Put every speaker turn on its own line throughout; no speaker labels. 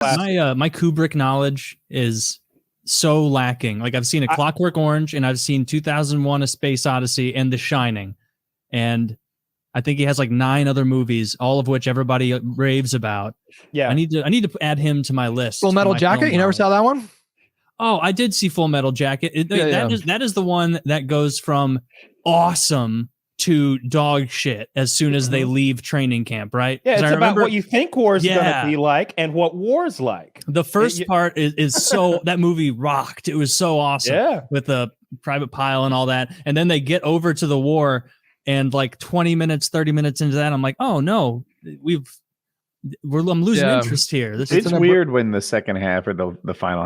My Kubrick knowledge is so lacking. Like I've seen A Clockwork Orange, and I've seen 2001: A Space Odyssey, and The Shining, and I think he has like 9 other movies, all of which everybody raves about.
Yeah,
I need to add him to my list.
Full Metal Jacket. You never saw that one?
Oh, I did see Full Metal Jacket. That is the one that goes from awesome to dog shit as soon as they leave training camp, right?
Yeah, it's about what you think war is going to be like and what war's like.
The first part is so that movie rocked. It was so awesome with the Private Pile and all that. And then they get over to the war, and like 20 minutes, 30 minutes into that, I'm like, oh no, I'm losing interest here.
It's weird when the second half or the final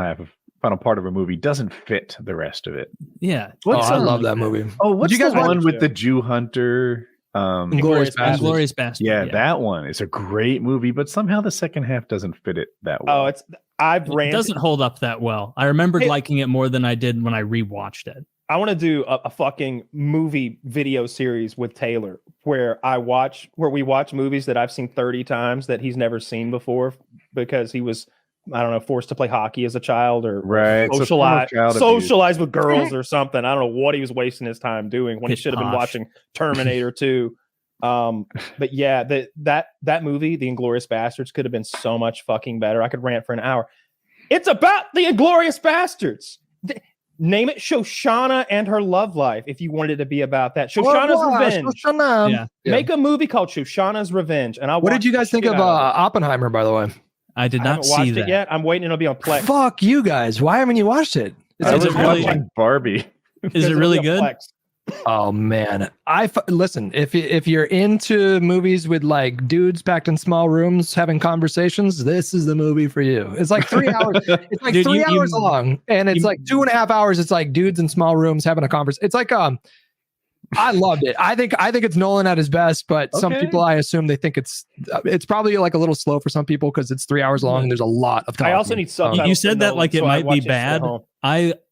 part of a movie doesn't fit the rest of it.
Yeah.
I love that movie.
Oh, what's you guys the one with the Jew hunter?
Inglourious Basterds.
Yeah, that one is a great movie, but somehow the second half doesn't fit it that well.
It doesn't hold up that well. I remembered liking it more than I did when I rewatched it.
I want to do a fucking movie video series with Taylor where we watch movies that I've seen 30 times that he's never seen before because he was, I don't know, forced to play hockey as a child or socialize with girls or something. I don't know what he was wasting his time doing when he should have been watching Terminator 2. But yeah, that movie, The Inglourious Basterds, could have been so much fucking better. I could rant for an hour. It's about the Inglourious Basterds. Name it Shoshana and her love life if you wanted it to be about that. Shoshana's Revenge.
Shoshana.
Yeah.
Make a movie called Shoshana's Revenge. And
what did you guys think of Oppenheimer, by the way?
I did not see that
it yet. I'm waiting. It'll be on Plex.
Fuck you guys. Why haven't you watched it?
I was watching Barbie.
Is it really good?
Plex.
Oh man, listen. If you're into movies with like dudes packed in small rooms having conversations, this is the movie for you. It's like 3 hours. It's like 3 hours long, and it's like 2.5 hours. It's like dudes in small rooms having a conversation. It's like I loved it. I think it's Nolan at his best, but some people, I assume, they think it's probably like a little slow for some people because it's 3 hours long and there's a lot of time.
I also need subtitles.
You said that like it might be bad.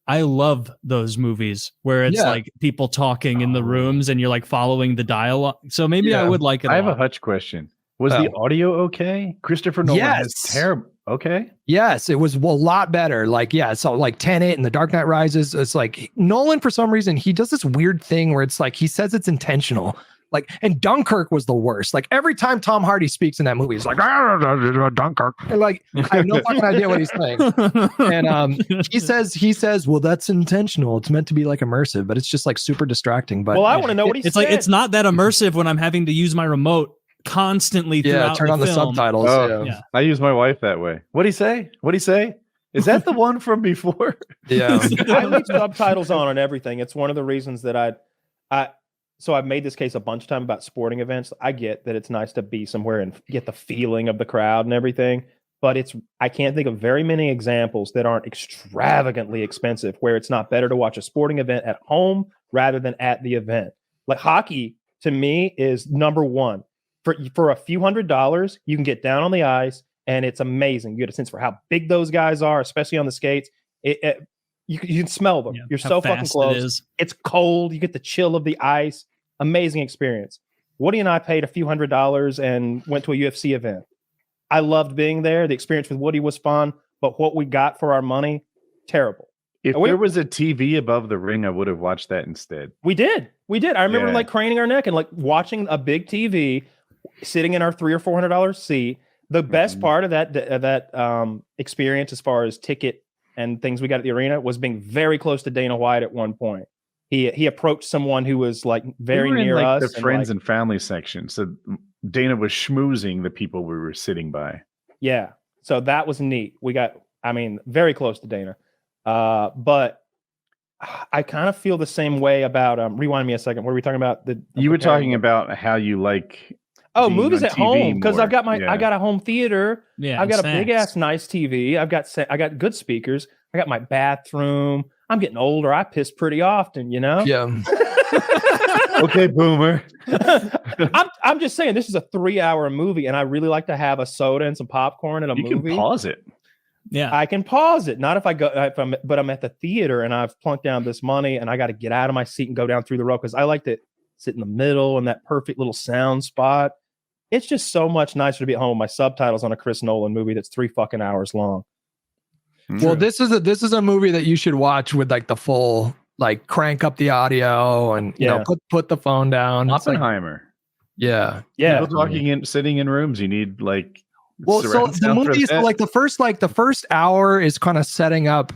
I love those movies where it's like people talking in the rooms and you're like following the dialogue. So maybe I would like it.
I have a Hutch question. Was the audio okay? Christopher Nolan is terrible. Okay.
Yes, it was a lot better. Like, so like Tenet and The Dark Knight Rises. It's like Nolan, for some reason, he does this weird thing where it's like he says it's intentional. Like, and Dunkirk was the worst. Like every time Tom Hardy speaks in that movie, he's like, Dunkirk. And like, I have no fucking idea what he's saying. And he says, well, that's intentional. It's meant to be like immersive, but it's just like super distracting. But
I want to know what he's
saying. It's like, it's not that immersive when I'm having to use my remote constantly throughout
turn on the subtitles.
I use my wife that way. What'd he say? Is that the one from before?
Yeah.
I leave subtitles on everything. It's one of the reasons that so I've made this case a bunch of times about sporting events. I get that it's nice to be somewhere and get the feeling of the crowd and everything, but I can't think of very many examples that aren't extravagantly expensive where it's not better to watch a sporting event at home rather than at the event. Like hockey, to me, is number one. For a few $100s, you can get down on the ice, and it's amazing. You get a sense for how big those guys are, especially on the skates. You can smell them. You're so fucking close. It's cold. You get the chill of the ice. Amazing experience. Woody and I paid a few $100s and went to a UFC event. I loved being there. The experience with Woody was fun, but what we got for our money, terrible.
If there was a TV above the ring, I would have watched that instead.
We did. I remember like craning our neck and like watching a big TV, sitting in our $300 or $400 seat. The best part of that experience, as far as ticket and things we got at the arena, was being very close to Dana White at one point. He approached someone who was like very near us.
The friends and family section. So Dana was schmoozing the people we were sitting by.
Yeah. So that was neat. We got, very close to Dana. But I kind of feel the same way about, rewind me a second. What were we talking about?
You were talking about how you like
movies at home, because I got a home theater. Yeah, I've got a big ass nice TV. I got good speakers. I got my bathroom. I'm getting older. I piss pretty often, you know?
Yeah.
Okay, boomer.
I'm just saying, this is a 3-hour movie, and I really like to have a soda and some popcorn in a movie.
You can pause it.
Yeah,
I can pause it. Not but I'm at the theater and I've plunked down this money and I got to get out of my seat and go down through the row because I like to sit in the middle in that perfect little sound spot. it's just so much nicer to be at home with my subtitles on a Chris Nolan movie that's 3 fucking hours long.
Well, this is a movie that you should watch with like the full, like crank up the audio and you know put the phone down.
Oppenheimer.
Yeah.
People sitting in rooms. You need like.
Well, so the movie is like the first hour is kind of setting up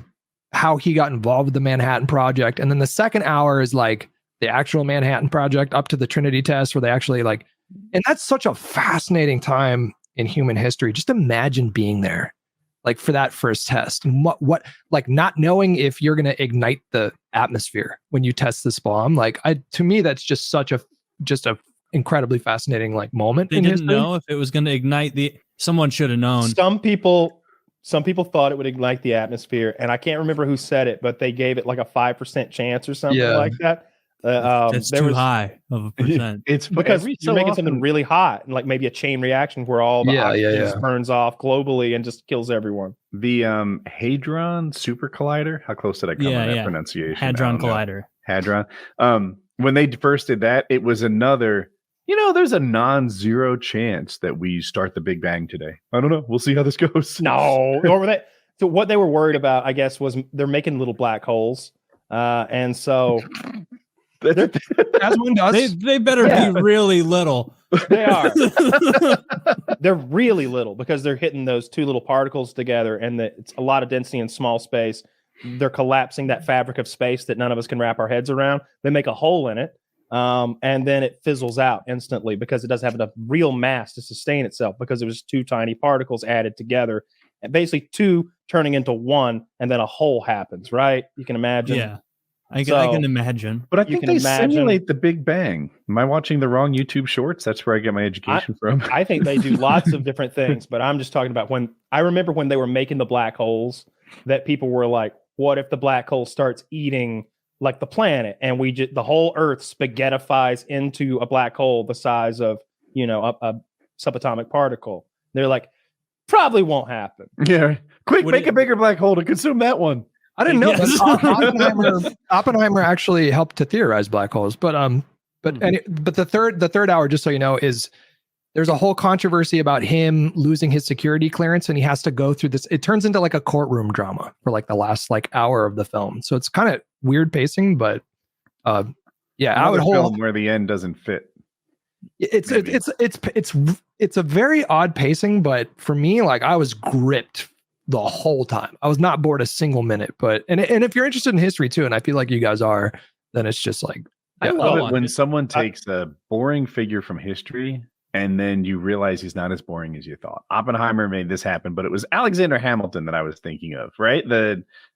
how he got involved with the Manhattan Project, and then the second hour is like the actual Manhattan Project up to the Trinity test, where they actually like, and that's such a fascinating time in human history. Just imagine being there, like for that first test, and what like not knowing if you're going to ignite the atmosphere when you test this bomb. Like to me, that's just such a incredibly fascinating like moment.
They didn't know if it was going to ignite someone should have known.
Some people thought it would ignite the atmosphere, and I can't remember who said it, but they gave it like a 5% chance or something like that.
It's too high of a percent.
It's because you're making something really hot, and like maybe a chain reaction where all the oxygen just burns off globally and just kills everyone.
The Hadron Super Collider. How close did I come on that pronunciation?
Hadron Collider.
Hadron. When they first did that, it was another. There's a non-zero chance that we start the Big Bang today. I don't know. We'll see how this goes.
No. So what they were worried about, I guess, was they're making little black holes. And so
as one does.
They better be really little.
They are. They're really little because they're hitting those two little particles together, and it's a lot of density in small space. They're collapsing that fabric of space that none of us can wrap our heads around. They make a hole in it. And then it fizzles out instantly because it doesn't have enough real mass to sustain itself, because it was two tiny particles added together, and basically two turning into one, and then a hole happens, right? You can imagine.
Yeah, I can imagine.
But I think they simulate the Big Bang. Am I watching the wrong YouTube shorts? That's where I get my education from.
I think they do lots of different things, but I'm just talking about when they were making the black holes, that people were like, what if the black hole starts eating like the planet, and the whole Earth spaghettifies into a black hole the size of, a subatomic particle? They're like, probably won't happen.
Yeah. Quick, make a bigger black hole to consume that one.
I didn't know Oppenheimer actually helped to theorize black holes, but the third hour, just so you know, is there's a whole controversy about him losing his security clearance, and he has to go through this. It turns into like a courtroom drama for like the last like hour of the film. So it's kind of weird pacing, but I would hold
where the end doesn't fit.
It's a very odd pacing, but for me, like I was gripped the whole time. I was not bored a single minute. But and if you're interested in history too, and I feel like you guys are, then it's just like
I love it when someone takes a boring figure from history and then you realize he's not as boring as you thought. Oppenheimer made this happen, but it was Alexander Hamilton that I was thinking of, right?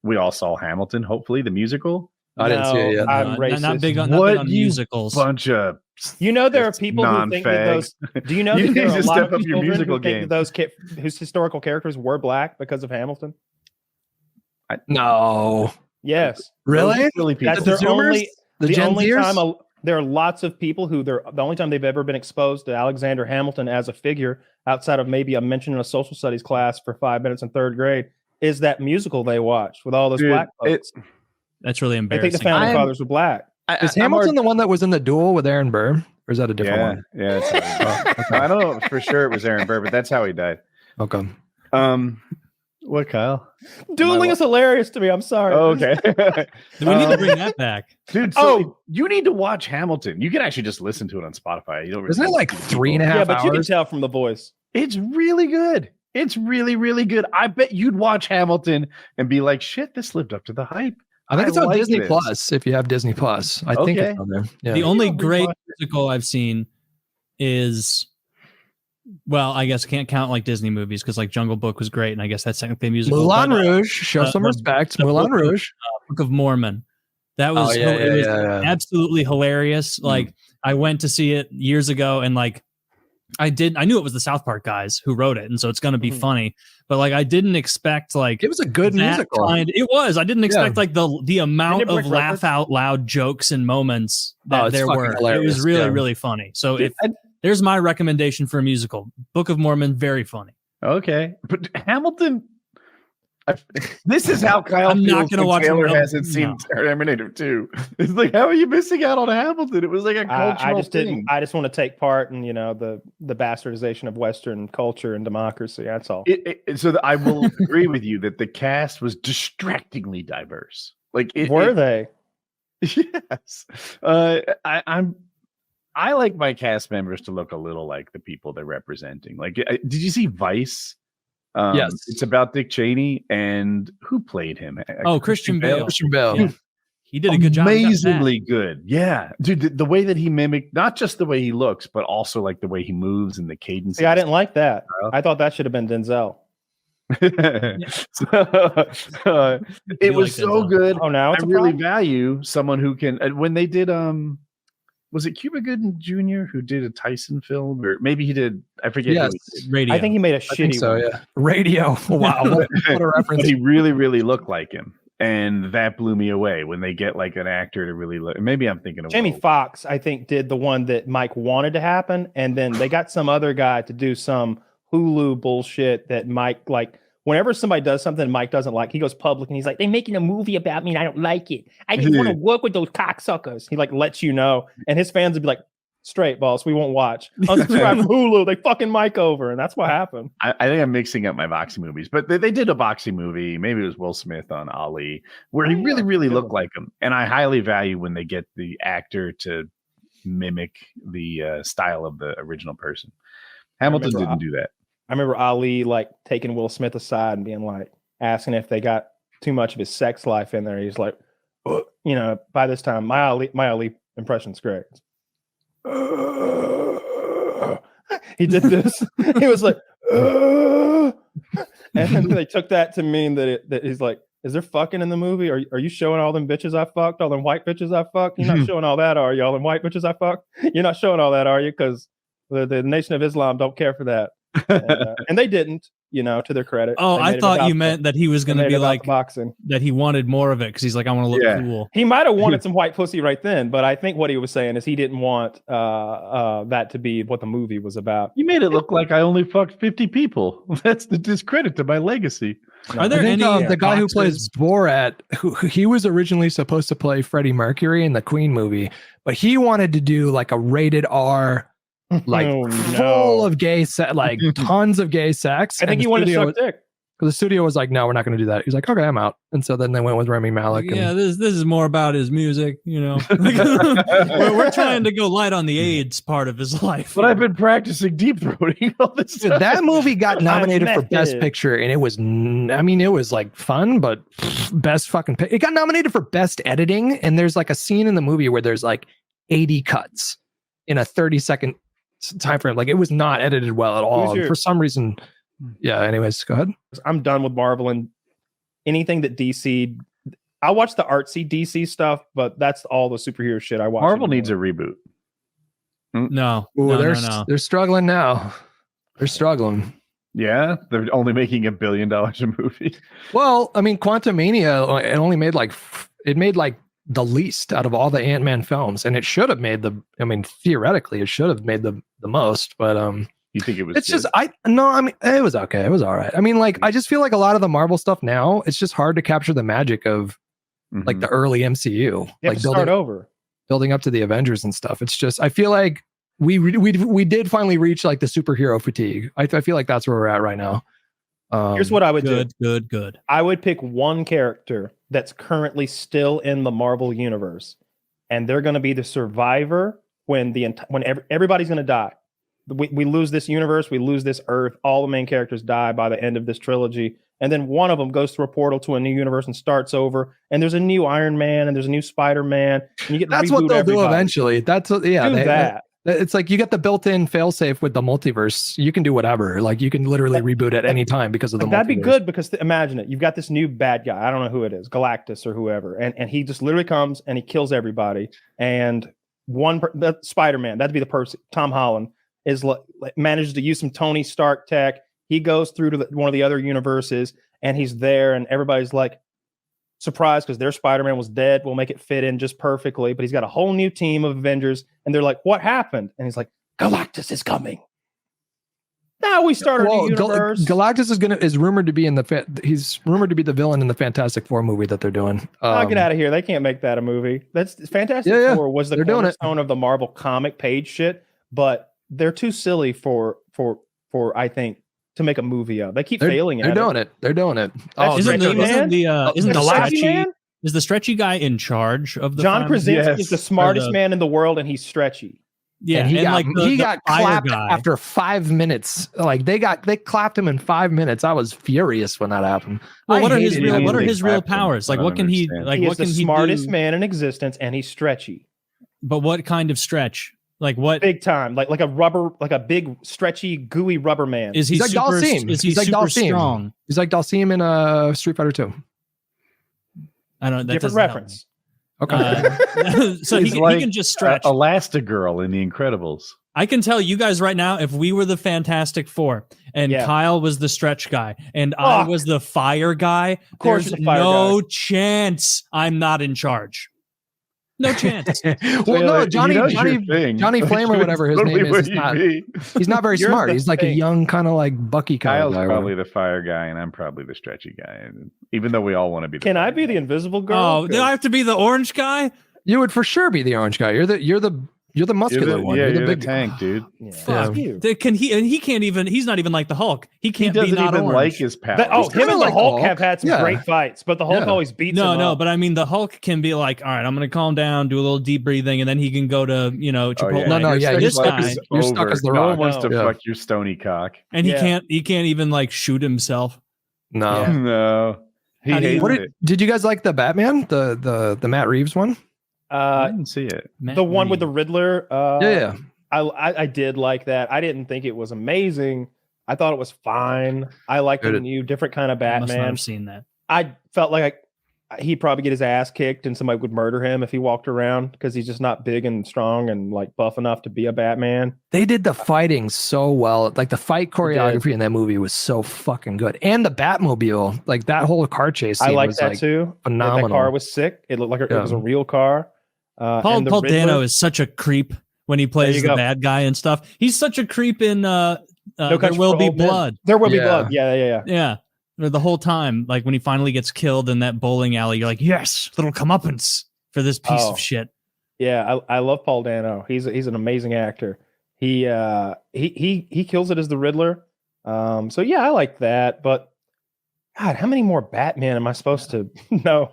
We all saw Hamilton, hopefully, the musical.
I didn't see it yet.
I'm racist.
Not big on musicals.
Bunch of
there are people who think that those. Do you know that there are a lot of people who think that whose historical characters were black because of Hamilton?
No.
Yes.
Really?
That's
the Zoomers? The
only time. There are lots of people who the only time they've ever been exposed to Alexander Hamilton as a figure, outside of maybe a mention in a social studies class for 5 minutes in third grade, is that musical they watched with all those black folks.
That's really embarrassing.
I think the founding fathers were black.
Is Hamilton the one that was in the duel with Aaron Burr, or is that a different one?
Yeah, okay. I don't know for sure it was Aaron Burr, but that's how he died.
Okay.
What, Kyle?
Dueling is hilarious to me. I'm sorry.
Okay.
We need to bring that back,
dude. So you need to watch Hamilton. You can actually just listen to it on Spotify. You don't.
Isn't it like 3.5 hours?
Yeah, but you can tell from the voice.
It's really good. It's really, really good. I bet you'd watch Hamilton and be like, "Shit, this lived up to the hype."
I think it's on Disney Plus. If you have Disney Plus, I think it's on there. Yeah.
The only great musical I've seen is, well, I guess I can't count like Disney movies because like Jungle Book was great, and I guess that's technically a musical.
Moulin Rouge, show some respect. Moulin Rouge,
Book of Mormon. That was absolutely hilarious. Like I went to see it years ago, and like I knew it was the South Park guys who wrote it, and so it's going to be funny. But like I didn't expect like
it was a good musical.
It was. I didn't expect like the amount of laugh out loud jokes and moments that there were. Hilarious. It was really really funny. So there's my recommendation for a musical. Book of Mormon, very funny.
Okay, but Hamilton, This is how Kyle
I'm not
feels
gonna
when
watch
Taylor
no,
hasn't seen Terminator 2. It's like, how are you missing out on Hamilton? It was like a cultural
I just
thing.
didn't. I just want to take part in the bastardization of Western culture and democracy. That's all.
I will agree with you that the cast was distractingly diverse. Like,
were they?
Yes. I like my cast members to look a little like the people they're representing. Like, did you see Vice?
Yes,
it's about Dick Cheney, and who played him?
Christian Bale.
Christian Bale.
Yeah. He did a good job.
Amazingly good. Yeah, dude, the way that he mimicked, not just the way he looks, but also like the way he moves and the cadence.
See, I didn't like that. I thought that should have been Denzel.
It was so good.
Oh, now
I really value someone who can. When they did, was it Cuba Gooding Jr. who did a Tyson film, or maybe he did? I forget.
Yes,
Radio. I think he made a shitty one.
Yeah, Radio. Wow, what a reference!
But he really, really looked like him, and that blew me away. When they get like an actor to really look. Maybe I'm thinking of
Jamie Foxx. I think did the one that Mike wanted to happen, and then they got some other guy to do some Hulu bullshit that Mike like. Whenever somebody does something Mike doesn't like, he goes public and he's like, they're making a movie about me and I don't like it. I didn't want to work with those cocksuckers. He like lets you know. And his fans would be like, straight, boss, we won't watch. Unsubscribe from Hulu. They fucking Mike over. And that's what happened.
I think I'm mixing up my boxing movies, but they did a boxing movie. Maybe it was Will Smith on Ali, where he really, really looked like him. And I highly value when they get the actor to mimic the style of the original person. Hamilton didn't do that.
I remember Ali like taking Will Smith aside and being like, asking if they got too much of his sex life in there. He's like, by this time, my Ali impression's great. He did this. He was like, and then they took that to mean that he's like, is there fucking in the movie? Are you showing all them bitches I fucked? All them white bitches I fucked? You're not showing all that, are you? All them white bitches I fucked? You're not showing all that, are you? Because the Nation of Islam don't care for that. And they didn't, to their credit.
Oh, I thought you meant that he was going to be like
boxing,
that he wanted more of it because he's like, I want to look cool.
He might have wanted some white pussy right then, but I think what he was saying is he didn't want that to be what the movie was about.
You made it look like I only fucked 50 people. That's the discredit to my legacy.
Are there any
the guy who plays Borat, who he was originally supposed to play Freddie Mercury in the Queen movie, but he wanted to do like a rated R. Like full of gay sex, like tons of gay sex.
I think he wanted to suck dick.
The studio was like, no, we're not going to do that. He's like, okay, I'm out. And so then they went with Rami Malek.
Yeah, this is more about his music, we're trying to go light on the AIDS part of his life.
But I've been practicing deep throating all this
time. That movie got nominated for Best Picture, and it was, it was like fun, but best fucking. It got nominated for Best Editing, and there's like a scene in the movie where there's like 80 cuts in a 30-second time frame. Like it was not edited well at all. For some reason, anyways, go ahead.
I'm done with Marvel and anything that DC. I watch the artsy DC stuff, but that's all the superhero shit I watch.
Marvel needs a reboot.
No,
they're struggling now. They're struggling.
Yeah, they're only making $1 billion a movie.
Well, I mean, Quantumania, it only made like the least out of all the Ant-Man films, and it should have made theoretically it should have made the most, but
you think it was
it's good? It was okay, it was all right. I mean, like I just feel like a lot of the Marvel stuff now, it's just hard to capture the magic of like the early MCU, like building up to the Avengers and stuff. It's just I feel like we did finally reach like the superhero fatigue. I feel like that's where we're at right now.
Here's what I would do.
Good.
I would pick one character that's currently still in the Marvel universe, and they're going to be the survivor when everybody's going to die. We lose this universe, we lose this Earth. All the main characters die by the end of this trilogy, and then one of them goes through a portal to a new universe and starts over. And there's a new Iron Man, and there's a new Spider-Man. And you get
that's what they'll do eventually.
That.
It's like you get the built-in failsafe with the multiverse. You can do whatever. Like you can literally reboot at any time because of the multiverse. That'd
be good because imagine it. You've got this new bad guy. I don't know who it is, Galactus or whoever, and he just literally comes and he kills everybody. And Spider-Man, that'd be the person. Tom Holland is manages to use some Tony Stark tech. He goes through to one of the other universes, and he's there, and everybody's like surprised because their Spider-Man was dead. We'll make it fit in just perfectly. But he's got a whole new team of Avengers, and they're like, what happened? And he's like, Galactus is coming. Now we start a new universe.
Galactus is rumored to be he's rumored to be the villain in the Fantastic Four movie that they're doing.
I'll get out of here. They can't make that a movie. That's Fantastic Four was the cornerstone of the Marvel comic page shit, but they're too silly for I think to make a movie of. They keep failing at it.
They're doing it.
Isn't the stretchy guy in charge of the
John Krasinski is the smartest man in the world, and he's stretchy.
Yeah,
and he got clapped after 5 minutes. Like they clapped him in 5 minutes. I was furious when that happened.
Well, what are his real powers? Like what can he like?
He
what
is
can
the
he
smartest
do?
man in existence, and he's stretchy.
But what kind of stretch? Like what?
Big time, like a big stretchy gooey rubber man.
Is he
like
super?
Dalsim.
Is he super strong?
He's like Dalsim in Street Fighter 2.
I don't know.
Different reference.
Okay.
So he can just stretch.
Elastigirl in The Incredibles.
I can tell you guys right now, if we were the Fantastic Four and Kyle was the stretch guy and I was the fire guy, there's no chance I'm not in charge. No chance.
Well, no, Johnny Flame or whatever his name is not. He's not very smart. He's like a young kind of like Bucky kind of guy.
Kyle's probably the fire guy, and I'm probably the stretchy guy. Even though we all want to be.
Can I be the invisible girl?
Oh, do I have to be the orange guy?
You would for sure be the orange guy. You're the muscular one.
Yeah,
you're the big
tank, dude.
Yeah.
Fuck you. Can he? And he can't even. He's not even like the Hulk. He can't
doesn't
be not
even
orange.
like his powers.
Him and the Hulk have had some great fights, but the Hulk always beats him.
No, but I mean, the Hulk can be like, all right, I'm going to calm down, do a little deep breathing, and then he can go to Chipotle.
You're stuck as the Rock.
No one wants to fuck your stony cock,
and he can't even like shoot himself.
No. He hates it.
Did you guys like the Batman, the Matt Reeves one?
I didn't see it.
The one with the Riddler.
Yeah.
I did like that. I didn't think it was amazing. I thought it was fine. I liked the new, different kind of Batman.
I must not have seen that.
I felt like he'd probably get his ass kicked and somebody would murder him if he walked around because he's just not big and strong and like buff enough to be a Batman.
They did the fighting so well. Like the fight choreography in that movie was so fucking good. And the Batmobile, like that whole car chase scene,
I like that too.
Phenomenal.
That car was sick. It looked like it was a real car.
Paul Dano is such a creep when he plays the bad guy and stuff. He's such a creep in There Will Be Blood.
There Will Be Blood. Yeah.
The whole time, like when he finally gets killed in that bowling alley, you're like, yes, little comeuppance for this piece of shit.
Yeah, I love Paul Dano. He's an amazing actor. He kills it as the Riddler. So yeah, I like that. But God, how many more Batman am I supposed to know?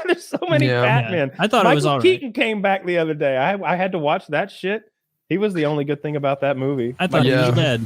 There's so many Batman.
I thought it was all right.
Keaton came back the other day. I had to watch that shit. He was the only good thing about that movie.
I thought he was dead.